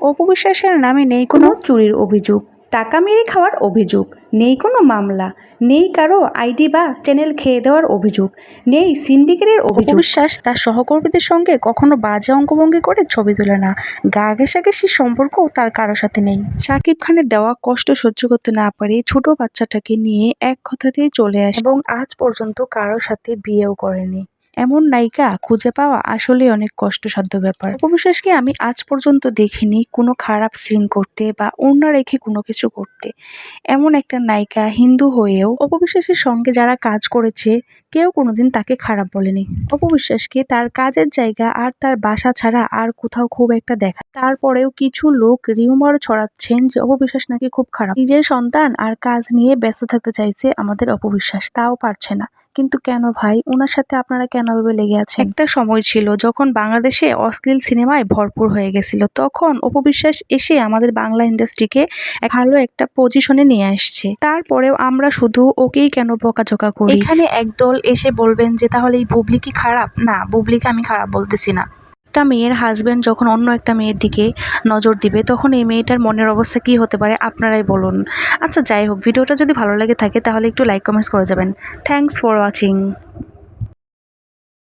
অপু বিশ্বাসের নামে নেই কোনো চুরির অভিযোগ, টাকা মেরে খাওয়ার অভিযোগ, নেই কোনো মামলা, নেই কারো আইডি বা চ্যানেল খেয়ে দেওয়ার অভিযোগ, নেই সিন্ডিকেটের অভিযোগ। অপু বিশ্বাস তার সহকর্মীদের সঙ্গে কখনো বাজে অঙ্গভঙ্গি করে ছবি তোলে না, গা ঘেঁষাঘেঁষির সম্পর্কও তার কারোর সাথে নেই। শাকিব খানের দেওয়া কষ্ট সহ্য করতে না পারে ছোট বাচ্চাটাকে নিয়ে এক কথাতেই চলে আসে এবং আজ পর্যন্ত কারোর সাথে বিয়েও করেনি। এমন নায়িকা খুঁজে পাওয়া আসলে অনেক কষ্টসাধ্য ব্যাপার। অপু বিশ্বাসকে আমি আজ পর্যন্ত দেখিনি কোনো খারাপ সিন করতে বা অন্য রেখে কোনো কিছু করতে। এমন একটা নায়িকা হিন্দু হয়েও অপু বিশ্বাসের সঙ্গে যারা কাজ করেছে কেউ কোনোদিন তাকে খারাপ বলেনি। অপু বিশ্বাসকে তার কাজের জায়গা আর তার বাসা ছাড়া আর কোথাও খুব একটা দেখা। তারপরেও কিছু লোক রিউমার ছড়াচ্ছেন যে অপু বিশ্বাস নাকি খুব খারাপ। নিজের সন্তান আর কাজ নিয়ে ব্যস্ত থাকতে চাইছে আমাদের অপু বিশ্বাস, তাও পারছে না। কিন্তু কেন ভাই, ওনার সাথে আপনারা কেন ভাবে লেগে আছেন? একটা সময় ছিল যখন বাংলাদেশে অশ্লীল সিনেমায় ভরপুর হয়ে গেছিল, তখন অপু বিশ্বাস এসে আমাদের বাংলা ইন্ডাস্ট্রিকে ভালো একটা পজিশনে নিয়ে আসছে। তারপরেও আমরা শুধু ওকেই কেন বকাঝকা করি? এখানে একদল এসে বলবেন যে তাহলে এই বুবলি কি খারাপ? না, বুবলিকে আমি খারাপ বলতেছি না। একটা মেয়ের হাজবেন্ড যখন অন্য একটা মেয়ের দিকে নজর দিবে তখন এই মেয়েটার মনের অবস্থা কি হতে পারে আপনারাই বলুন। আচ্ছা যাই হোক, ভিডিওটা যদি ভালো লেগে থাকে তাহলে একটু লাইক কমেন্টস করে যাবেন। Thanks for watching.